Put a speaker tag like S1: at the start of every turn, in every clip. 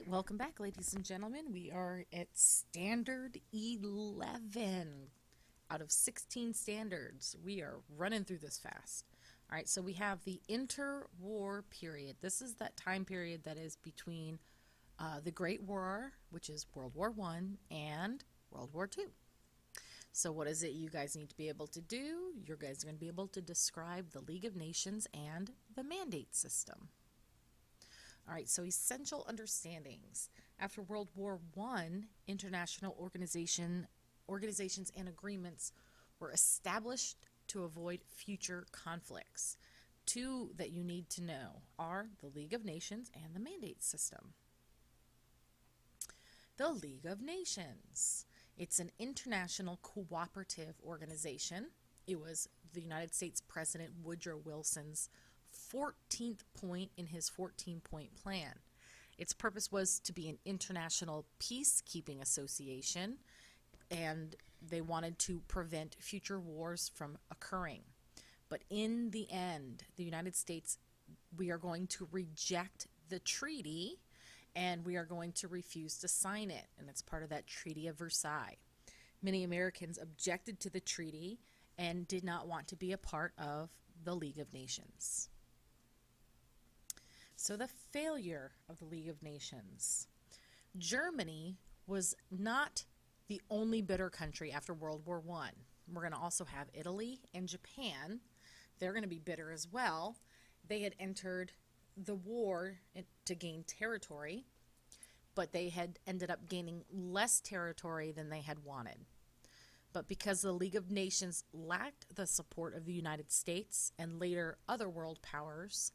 S1: right, welcome back, ladies and gentlemen. We are at Standard 11 out of 16 standards. We are running through this fast. All right, so we have the interwar period. This is that time period that is between the Great War, which is World War One, and World War Two. So, what is it you guys need to be able to do? You guys are going to be able to describe the League of Nations and the mandate system. All right, so essential understandings. After World War One, international organizations and agreements were established to avoid future conflicts. Two that you need to know are the League of Nations and the mandate system. The League of Nations. It's an international cooperative organization. It was the United States President Woodrow Wilson's 14th point in his 14-point plan. Its purpose was to be an international peacekeeping association, and they wanted to prevent future wars from occurring. But in the end, the United States, we are going to reject the treaty and we are going to refuse to sign it. And it's part of that Treaty of Versailles. Many Americans objected to the treaty and did not want to be a part of the League of Nations. So, the failure of the League of Nations. Germany was not the only bitter country after World War I. We're going to also have Italy and Japan. They're going to be bitter as well. They had entered the war to gain territory, but they had ended up gaining less territory than they had wanted. But because the League of Nations lacked the support of the United States and later other world powers,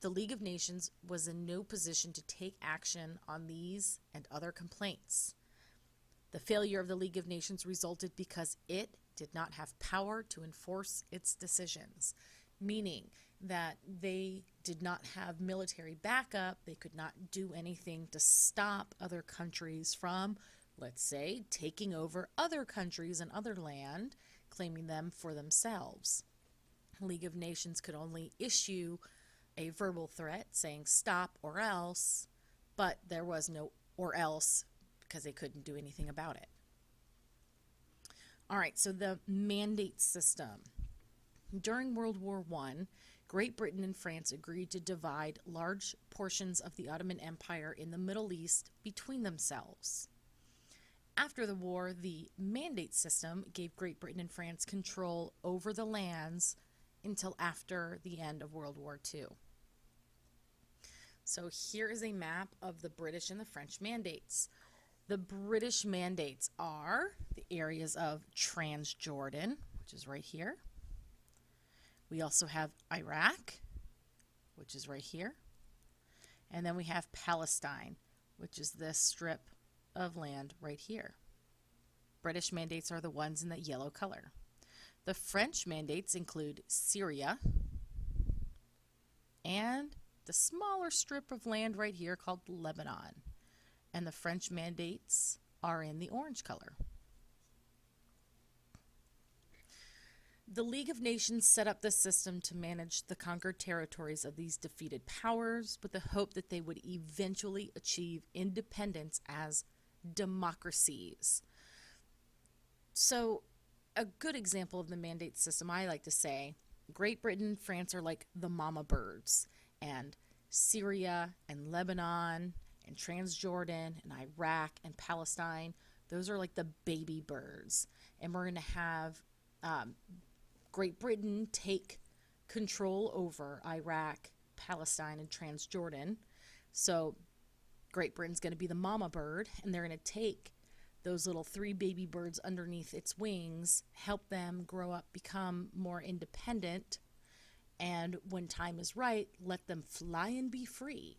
S1: the League of Nations was in no position to take action on these and other complaints. The failure of the League of Nations resulted because it did not have power to enforce its decisions, meaning that they did not have military backup. They could not do anything to stop other countries from, let's say, taking over other countries and other land, claiming them for themselves. The League of Nations could only issue a verbal threat saying stop or else, but there was no or else because they couldn't do anything about it. All right, so the mandate system. During World War I, Great Britain and France agreed to divide large portions of the Ottoman Empire in the Middle East between themselves. After the war, the mandate system gave Great Britain and France control over the lands until after the end of World War II. So here is a map of the British and the French mandates. The British mandates are the areas of Transjordan, which is right here. We also have Iraq, which is right here. And then we have Palestine, which is this strip of land right here. British mandates are the ones in that yellow color. The French mandates include Syria and the smaller strip of land right here called Lebanon. And the French mandates are in the orange color. The League of Nations set up this system to manage the conquered territories of these defeated powers with the hope that they would eventually achieve independence as democracies. So, a good example of the mandate system, I like to say, Great Britain and France are like the mama birds, and Syria and Lebanon and Transjordan and Iraq and Palestine, those are like the baby birds. And we're going to have Great Britain take control over Iraq, Palestine, and Transjordan. So Great Britain's going to be the mama bird, and they're going to take those little 3 baby birds underneath its wings, help them grow up, become more independent, and when time is right, let them fly and be free.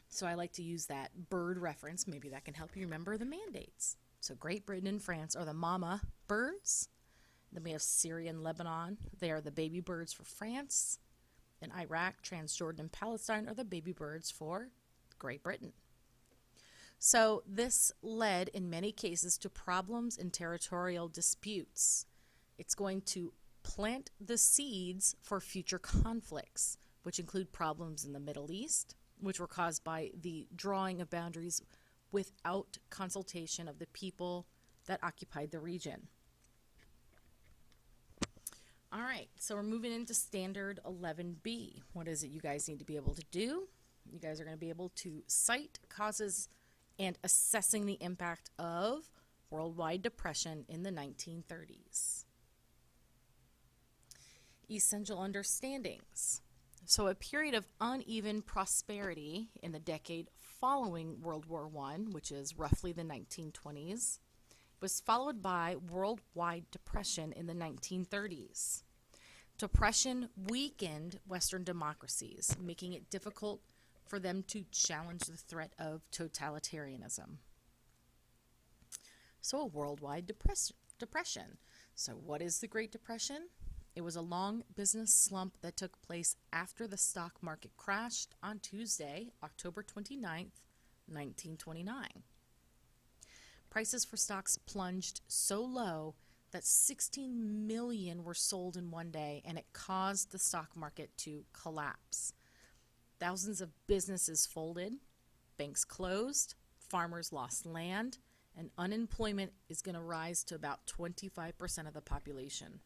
S1: So I like to use that bird reference. Maybe that can help you remember the mandates. So Great Britain and France are the mama birds. Then we have Syria and Lebanon. They are the baby birds for France. And Iraq, Transjordan, and Palestine are the baby birds for Great Britain. So this led in many cases to problems in territorial disputes. It's going to plant the seeds for future conflicts, which include problems in the Middle East, which were caused by the drawing of boundaries without consultation of the people that occupied the region. All right, so we're moving into Standard 11B. What is it you guys need to be able to do? You guys are going to be able to cite causes and assessing the impact of worldwide depression in the 1930s. Essential understandings. So a period of uneven prosperity in the decade following World War I, which is roughly the 1920s, was followed by worldwide depression in the 1930s. Depression weakened Western democracies, making it difficult for them to challenge the threat of totalitarianism. So a worldwide depression. So what is the Great Depression? It was a long business slump that took place after the stock market crashed on Tuesday, October 29th, 1929. Prices for stocks plunged so low that 16 million were sold in one day, and it caused the stock market to collapse. Thousands of businesses folded, banks closed, farmers lost land, and unemployment is going to rise to about 25% of the population.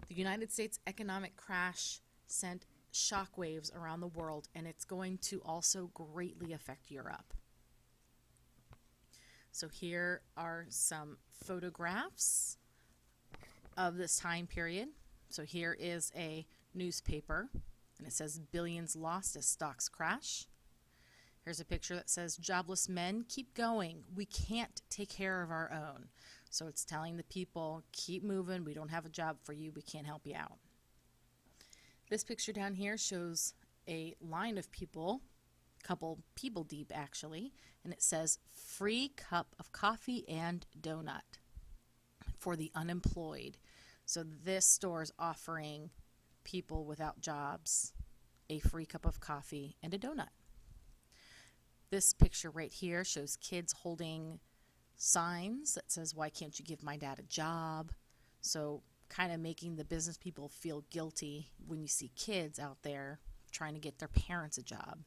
S1: The United States economic crash sent shockwaves around the world, and it's going to also greatly affect Europe. So here are some photographs of this time period. So here is a newspaper, and it says billions lost as stocks crash. Here's a picture that says jobless men, keep going. We can't take care of our own. So it's telling the people, keep moving. We don't have a job for you. We can't help you out. This picture down here shows a line of people, couple people deep actually, and it says free cup of coffee and donut for the unemployed. So this store is offering people without jobs a free cup of coffee and a donut. This picture right here shows kids holding signs that says, why can't you give my dad a job? So kind of making the business people feel guilty when you see kids out there trying to get their parents a job.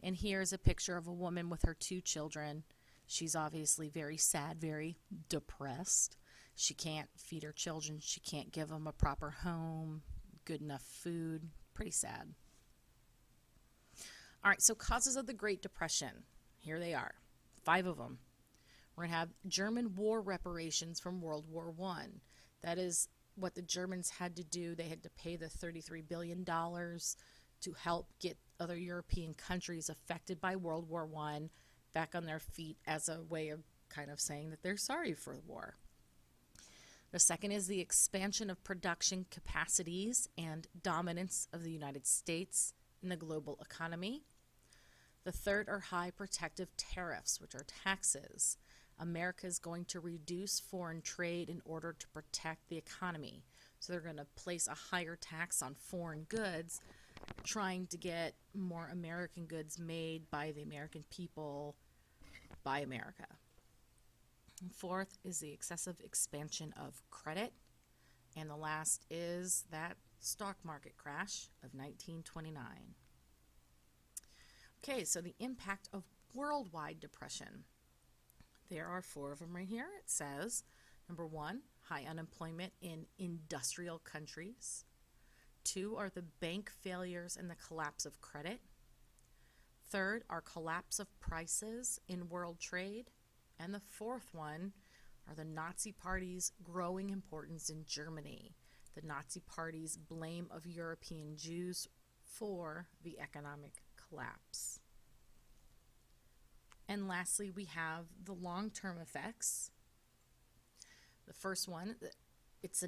S1: And here's a picture of a woman with her 2 children. She's obviously very sad, very depressed. She can't feed her children. She can't give them a proper home, good enough food. Pretty sad. All right, so causes of the Great Depression. Here they are, 5 of them. We're going to have German war reparations from World War I. That is what the Germans had to do. They had to pay the $33 billion to help get other European countries affected by World War I back on their feet as a way of kind of saying that they're sorry for the war. The second is the expansion of production capacities and dominance of the United States in the global economy. The third are high protective tariffs, which are taxes. America is going to reduce foreign trade in order to protect the economy. So they're going to place a higher tax on foreign goods, trying to get more American goods made by the American people, by America. And fourth is the excessive expansion of credit. And the last is that stock market crash of 1929. Okay, so the impact of worldwide depression. There are 4 of them right here. It says, number 1, high unemployment in industrial countries. 2 are the bank failures and the collapse of credit. 3rd are collapse of prices in world trade. And the 4th one are the Nazi Party's growing importance in Germany. The Nazi Party's blame of European Jews for the economic collapse. And lastly, we have the long-term effects. The first one, it's the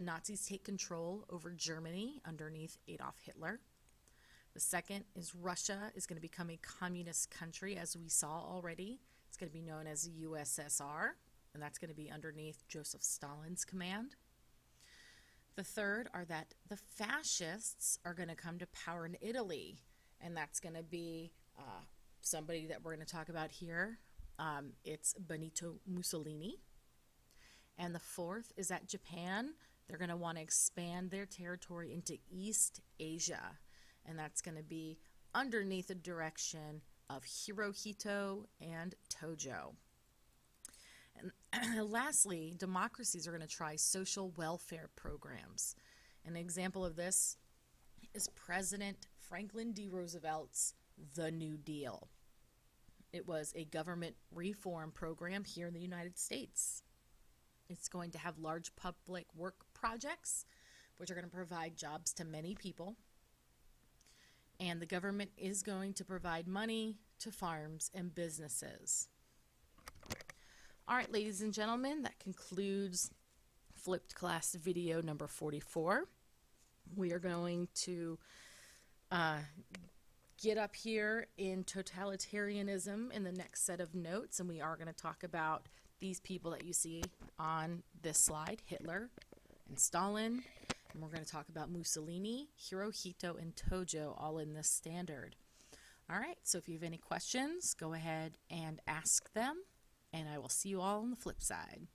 S1: Nazis take control over Germany underneath Adolf Hitler. The second is Russia is going to become a communist country, as we saw already. It's going to be known as the USSR, and that's going to be underneath Joseph Stalin's command. The third are that the fascists are going to come to power in Italy, and that's going to be somebody that we're going to talk about here. It's Benito Mussolini. And the fourth is that Japan, they're going to want to expand their territory into East Asia. and that's going to be underneath the direction of Hirohito and Tojo. And lastly, democracies are going to try social welfare programs. An example of this is President Franklin D. Roosevelt's The New Deal. It was a government reform program here in the United States. It's going to have large public work projects, which are going to provide jobs to many people. And the government is going to provide money to farms and businesses. All right, ladies and gentlemen, that concludes Flipped Class video number 44. We are going to get up here in totalitarianism in the next set of notes, and we are going to talk about these people that you see on this slide, Hitler and Stalin, and we're going to talk about Mussolini, Hirohito, and Tojo, all in this standard. All right, so if you have any questions, go ahead and ask them, and I will see you all on the flip side.